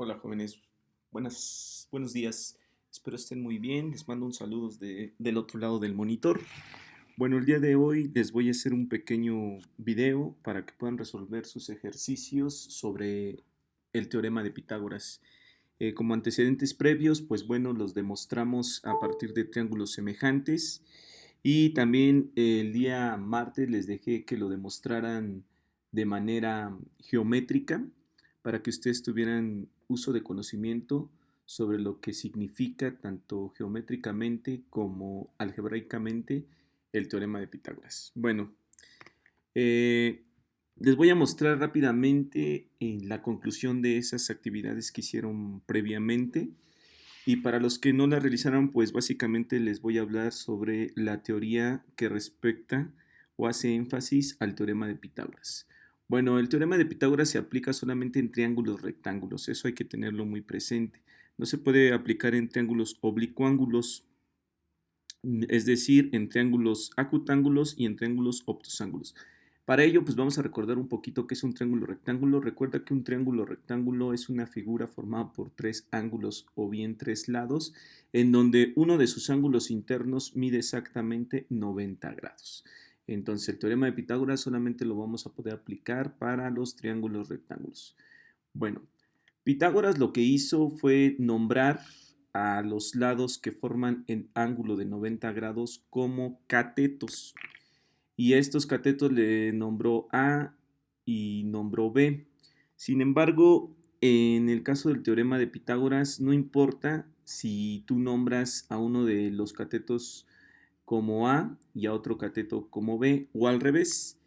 Hola jóvenes, buenos días. Espero estén muy bien. Les mando un saludo del otro lado del monitor. Bueno, el día de hoy les voy a hacer un pequeño video para que puedan resolver sus ejercicios sobre el teorema de Pitágoras. Como antecedentes previos, pues bueno, los demostramos a partir de triángulos semejantes y también el día martes les dejé que lo demostraran de manera geométrica para que ustedes tuvieran uso de conocimiento sobre lo que significa tanto geométricamente como algebraicamente el teorema de Pitágoras. Bueno, eh, les voy a mostrar rápidamente la conclusión de esas actividades que hicieron previamente. Y para los que no la realizaron, pues básicamente les voy a hablar sobre la teoría que respecta o hace énfasis al teorema de Pitágoras. Bueno, el teorema de Pitágoras se aplica solamente en triángulos rectángulos, eso hay que tenerlo muy presente. No se puede aplicar en triángulos oblicuángulos, es decir, en triángulos acutángulos y en triángulos obtusángulos. Para ello, pues vamos a recordar un poquito qué es un triángulo rectángulo. Recuerda que un triángulo rectángulo es una figura formada por tres ángulos o bien tres lados, en donde uno de sus ángulos internos mide exactamente 90 grados. Entonces, el teorema de Pitágoras solamente lo vamos a poder aplicar para los triángulos rectángulos. Bueno, Pitágoras lo que hizo fue nombrar a los lados que forman el ángulo de 90 grados como catetos. Y a estos catetos le nombró A y nombró B. Sin embargo, en el caso del teorema de Pitágoras, no importa si tú nombras a uno de los catetos como A y a otro cateto como B, o al revés,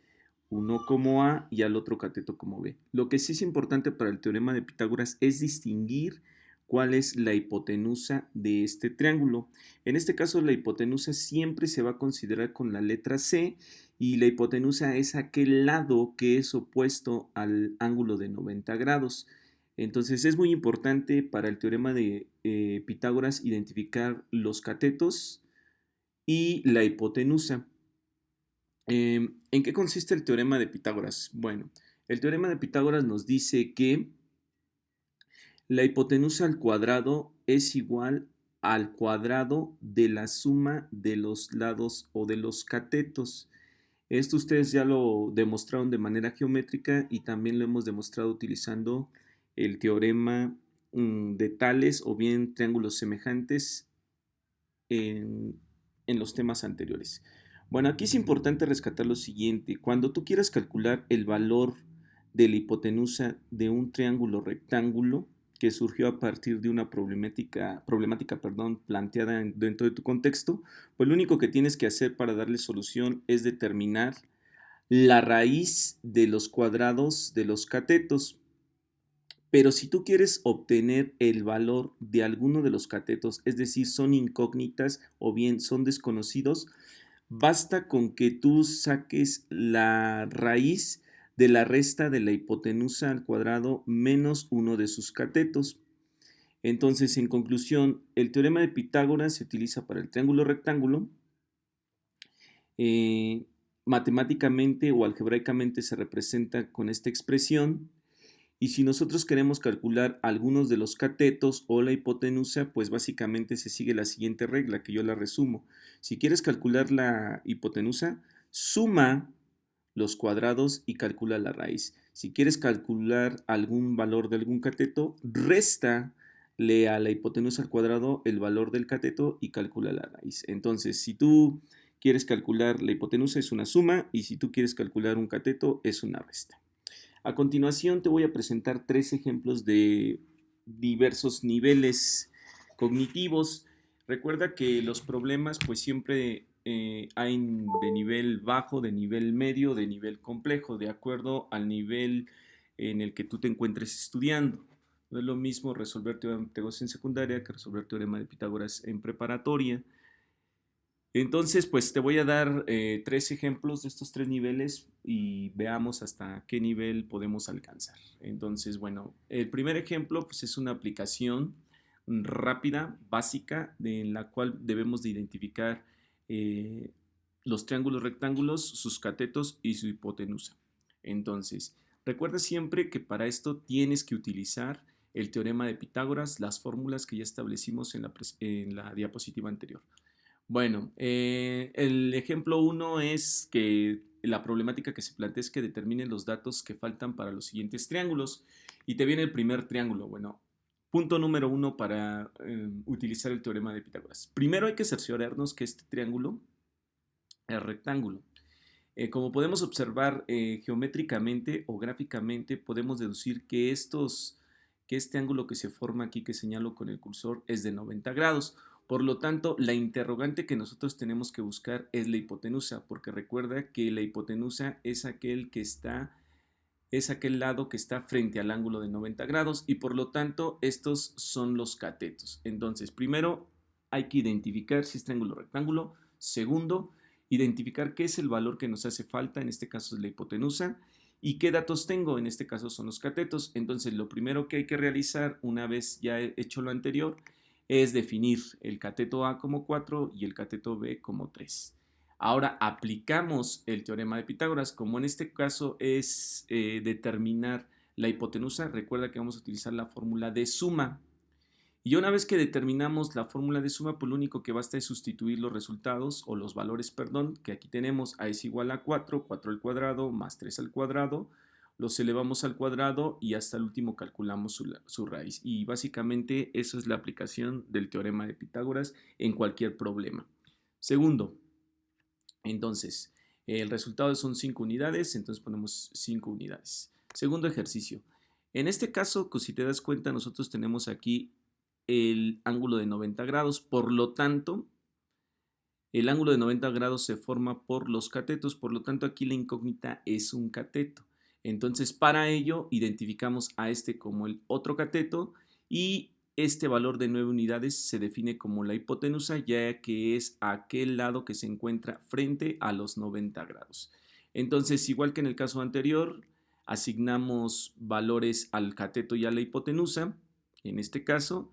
uno como A y al otro cateto como B. Lo que sí es importante para el teorema de Pitágoras es distinguir cuál es la hipotenusa de este triángulo. En este caso, la hipotenusa siempre se va a considerar con la letra C y la hipotenusa es aquel lado que es opuesto al ángulo de 90 grados. Entonces es muy importante para el teorema de Pitágoras identificar los catetos y la hipotenusa. ¿En qué consiste el teorema de Pitágoras? Bueno, el teorema de Pitágoras nos dice que la hipotenusa al cuadrado es igual al cuadrado de la suma de los lados o de los catetos. Esto ustedes ya lo demostraron de manera geométrica y también lo hemos demostrado utilizando el teorema de tales o bien triángulos semejantes en, en los temas anteriores. Bueno, aquí es importante rescatar lo siguiente. Cuando tú quieras calcular el valor de la hipotenusa de un triángulo rectángulo que surgió a partir de una problemática planteada dentro de tu contexto, pues lo único que tienes que hacer para darle solución es determinar la raíz de los cuadrados de los catetos. Pero si tú quieres obtener el valor de alguno de los catetos, es decir, son incógnitas o bien son desconocidos, basta con que tú saques la raíz de la resta de la hipotenusa al cuadrado menos uno de sus catetos. Entonces, en conclusión, el teorema de Pitágoras se utiliza para el triángulo rectángulo. Eh, Matemáticamente o algebraicamente se representa con esta expresión. Y si nosotros queremos calcular algunos de los catetos o la hipotenusa, pues básicamente se sigue la siguiente regla, que yo la resumo. Si quieres calcular la hipotenusa, suma los cuadrados y calcula la raíz. Si quieres calcular algún valor de algún cateto, réstale a la hipotenusa al cuadrado el valor del cateto y calcula la raíz. Entonces, si tú quieres calcular la hipotenusa es una suma y si tú quieres calcular un cateto es una resta. A continuación te voy a presentar tres ejemplos de diversos niveles cognitivos. Recuerda que los problemas pues siempre hay de nivel bajo, de nivel medio, de nivel complejo, de acuerdo al nivel en el que tú te encuentres estudiando. No es lo mismo resolver teorema de Pitágoras en secundaria que resolver teorema de Pitágoras en preparatoria. Entonces, pues te voy a dar tres ejemplos de estos tres niveles y veamos hasta qué nivel podemos alcanzar. Entonces, bueno, el primer ejemplo pues, es una aplicación rápida, básica, en la cual debemos de identificar los triángulos rectángulos, sus catetos y su hipotenusa. Entonces, recuerda siempre que para esto tienes que utilizar el teorema de Pitágoras, las fórmulas que ya establecimos en la diapositiva anterior. Bueno, el ejemplo 1 es que la problemática que se plantea es que determinen los datos que faltan para los siguientes triángulos. Y te viene el primer triángulo. Bueno, punto número 1 para utilizar el teorema de Pitágoras. Primero hay que cerciorarnos que este triángulo es rectángulo. Como podemos observar geométricamente o gráficamente, podemos deducir que este ángulo que se forma aquí, que señalo con el cursor, es de 90 grados. Por lo tanto, la interrogante que nosotros tenemos que buscar es la hipotenusa, porque recuerda que la hipotenusa es aquel lado que está frente al ángulo de 90 grados y por lo tanto estos son los catetos. Entonces, primero hay que identificar si es triángulo o rectángulo. Segundo, identificar qué es el valor que nos hace falta, en este caso es la hipotenusa, y qué datos tengo, en este caso son los catetos. Entonces, lo primero que hay que realizar, una vez ya he hecho lo anterior, es definir el cateto A como 4 y el cateto B como 3. Ahora aplicamos el teorema de Pitágoras, como en este caso es determinar la hipotenusa. Recuerda que vamos a utilizar la fórmula de suma. Y una vez que determinamos la fórmula de suma, pues lo único que basta es sustituir los resultados o los valores, perdón, que aquí tenemos. A es igual a 4, 4 al cuadrado más 3 al cuadrado. Los elevamos al cuadrado y hasta el último calculamos su raíz. Y básicamente eso es la aplicación del teorema de Pitágoras en cualquier problema. Segundo, entonces, el resultado son 5 unidades, entonces ponemos 5 unidades. Segundo ejercicio. En este caso, si te das cuenta, nosotros tenemos aquí el ángulo de 90 grados, por lo tanto, el ángulo de 90 grados se forma por los catetos, por lo tanto aquí la incógnita es un cateto. Entonces, para ello, identificamos a este como el otro cateto y este valor de 9 unidades se define como la hipotenusa, ya que es aquel lado que se encuentra frente a los 90 grados. Entonces, igual que en el caso anterior, asignamos valores al cateto y a la hipotenusa. En este caso,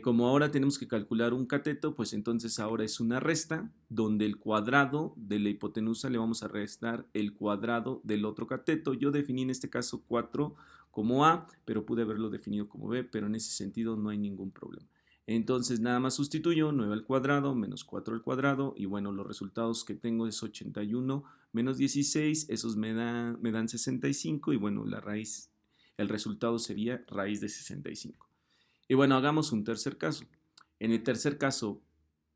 como ahora tenemos que calcular un cateto, pues entonces ahora es una resta donde el cuadrado de la hipotenusa le vamos a restar el cuadrado del otro cateto. Yo definí en este caso 4 como A, pero pude haberlo definido como B, pero en ese sentido no hay ningún problema. Entonces nada más sustituyo 9 al cuadrado menos 4 al cuadrado y bueno, los resultados que tengo es 81 menos 16, esos me dan 65 y bueno, el resultado sería raíz de 65. Y bueno, hagamos un tercer caso. En el tercer caso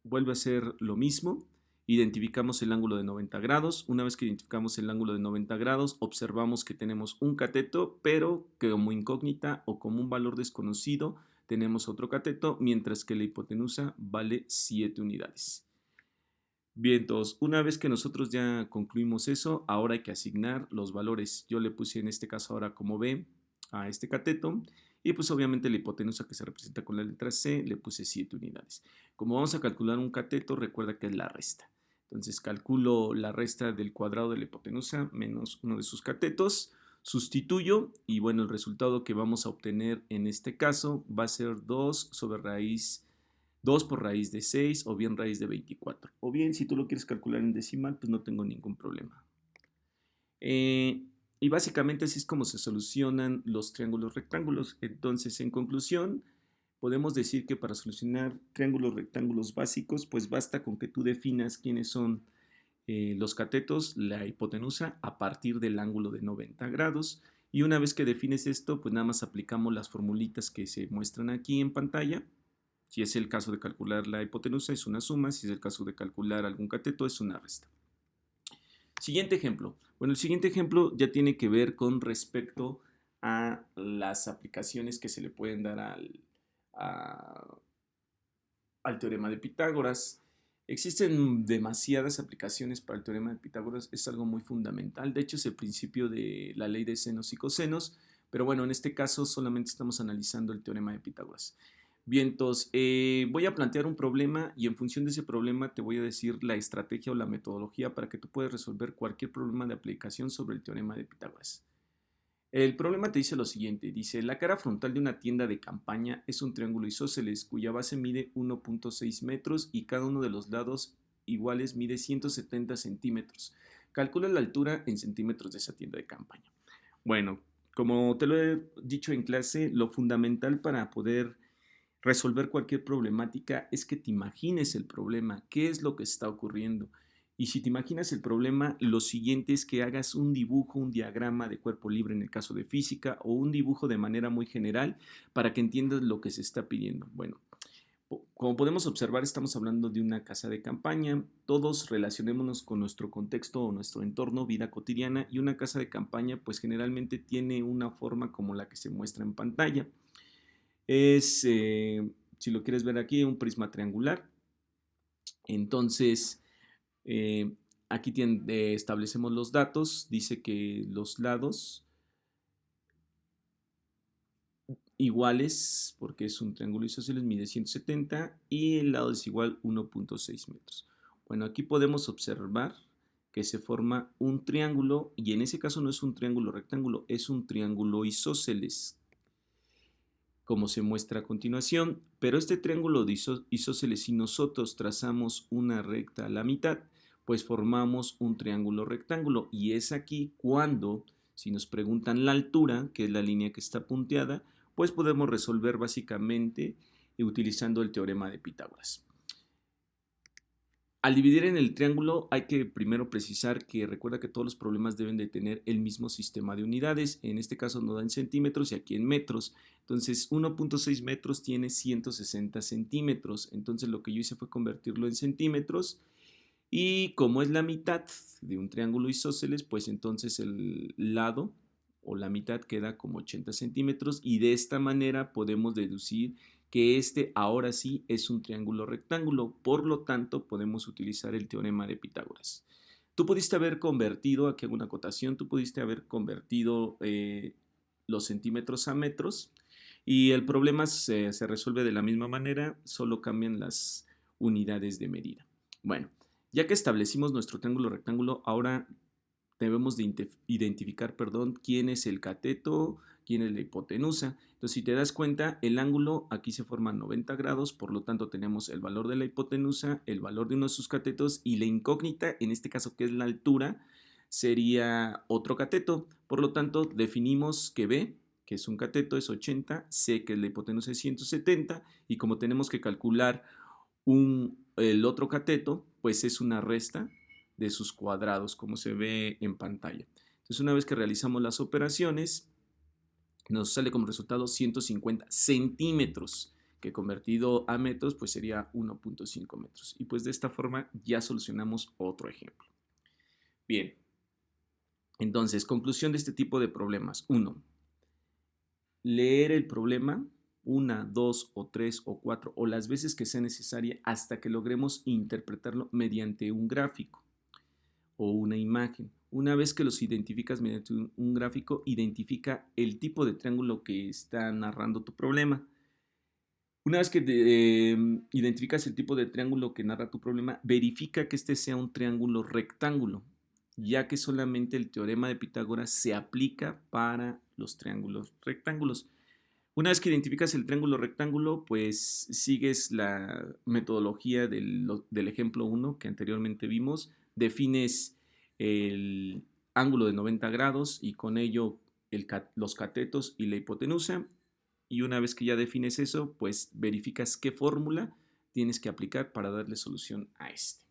vuelve a ser lo mismo. Identificamos el ángulo de 90 grados. Una vez que identificamos el ángulo de 90 grados, observamos que tenemos un cateto, pero que como incógnita o como un valor desconocido tenemos otro cateto, mientras que la hipotenusa vale 7 unidades. Bien, entonces, una vez que nosotros ya concluimos eso, ahora hay que asignar los valores. Yo le puse en este caso ahora como B a este cateto y pues obviamente la hipotenusa que se representa con la letra C le puse 7 unidades. Como vamos a calcular un cateto, recuerda que es la resta. Entonces calculo la resta del cuadrado de la hipotenusa menos uno de sus catetos, sustituyo y bueno, el resultado que vamos a obtener en este caso va a ser 2 sobre raíz 2 por raíz de 6 o bien raíz de 24. O bien, si tú lo quieres calcular en decimal, pues no tengo ningún problema. Y básicamente así es como se solucionan los triángulos rectángulos. Entonces, en conclusión, podemos decir que para solucionar triángulos rectángulos básicos, pues basta con que tú definas quiénes son los catetos, la hipotenusa, a partir del ángulo de 90 grados. Y una vez que defines esto, pues nada más aplicamos las formulitas que se muestran aquí en pantalla. Si es el caso de calcular la hipotenusa, es una suma. Si es el caso de calcular algún cateto, es una resta. Siguiente ejemplo. Bueno, el siguiente ejemplo ya tiene que ver con respecto a las aplicaciones que se le pueden dar al teorema de Pitágoras. Existen demasiadas aplicaciones para el teorema de Pitágoras, es algo muy fundamental. De hecho, es el principio de la ley de senos y cosenos, pero bueno, en este caso solamente estamos analizando el teorema de Pitágoras. Bien, entonces voy a plantear un problema y en función de ese problema te voy a decir la estrategia o la metodología para que tú puedas resolver cualquier problema de aplicación sobre el teorema de Pitágoras. El problema te dice lo siguiente, dice, la cara frontal de una tienda de campaña es un triángulo isósceles cuya base mide 1.6 metros y cada uno de los lados iguales mide 170 centímetros. Calcula la altura en centímetros de esa tienda de campaña. Bueno, Como te lo he dicho en clase, lo fundamental para poder resolver cualquier problemática es que te imagines el problema, qué es lo que está ocurriendo. Y si te imaginas el problema, lo siguiente es que hagas un dibujo, un diagrama de cuerpo libre en el caso de física o un dibujo de manera muy general para que entiendas lo que se está pidiendo. Bueno, como podemos observar, estamos hablando de una casa de campaña. Todos relacionémonos con nuestro contexto o nuestro entorno, vida cotidiana, y una casa de campaña pues generalmente tiene una forma como la que se muestra en pantalla. Es, si lo quieres ver aquí, un prisma triangular. Entonces, eh, aquí establecemos los datos. Dice que los lados iguales, porque es un triángulo isósceles, mide 170 y el lado desigual 1.6 metros. Bueno, aquí podemos observar que se forma un triángulo y en ese caso no es un triángulo rectángulo, es un triángulo isósceles, como se muestra a continuación, pero este triángulo de isósceles, si nosotros trazamos una recta a la mitad, pues formamos un triángulo rectángulo y es aquí cuando, si nos preguntan la altura, que es la línea que está punteada, pues podemos resolver básicamente utilizando el teorema de Pitágoras. Al dividir en el triángulo hay que primero precisar que recuerda que todos los problemas deben de tener el mismo sistema de unidades. En este caso nos da en centímetros y aquí en metros. Entonces 1.6 metros tiene 160 centímetros. Entonces lo que yo hice fue convertirlo en centímetros. Y como es la mitad de un triángulo isósceles, pues entonces el lado o la mitad queda como 80 centímetros y de esta manera podemos deducir que este ahora sí es un triángulo rectángulo, por lo tanto podemos utilizar el teorema de Pitágoras. Tú pudiste haber convertido, aquí hago una acotación, tú pudiste haber convertido los centímetros a metros y el problema se resuelve de la misma manera, solo cambian las unidades de medida. Bueno, ya que establecimos nuestro triángulo rectángulo, ahora debemos de identificar, quién es el cateto, quién es la hipotenusa. Entonces, si te das cuenta, el ángulo aquí se forma 90 grados, por lo tanto tenemos el valor de la hipotenusa, el valor de uno de sus catetos y la incógnita, en este caso que es la altura, sería otro cateto. Por lo tanto, definimos que B, que es un cateto, es 80, C, que la hipotenusa es 170 y como tenemos que calcular el otro cateto, pues es una resta de sus cuadrados, como se ve en pantalla. Entonces, una vez que realizamos las operaciones, nos sale como resultado 150 centímetros, que convertido a metros, pues sería 1.5 metros. Y pues de esta forma ya solucionamos otro ejemplo. Bien, entonces, conclusión de este tipo de problemas. 1. Leer el problema una, dos o tres o cuatro o las veces que sea necesaria hasta que logremos interpretarlo mediante un gráfico o una imagen. Una vez que los identificas mediante un gráfico, identifica el tipo de triángulo que está narrando tu problema. Una vez que identificas el tipo de triángulo que narra tu problema, verifica que este sea un triángulo rectángulo, ya que solamente el teorema de Pitágoras se aplica para los triángulos rectángulos. Una vez que identificas el triángulo rectángulo, pues sigues la metodología del ejemplo 1 que anteriormente vimos, defines el ángulo de 90 grados y con ello los catetos y la hipotenusa. Y una vez que ya defines eso, pues verificas qué fórmula tienes que aplicar para darle solución a este.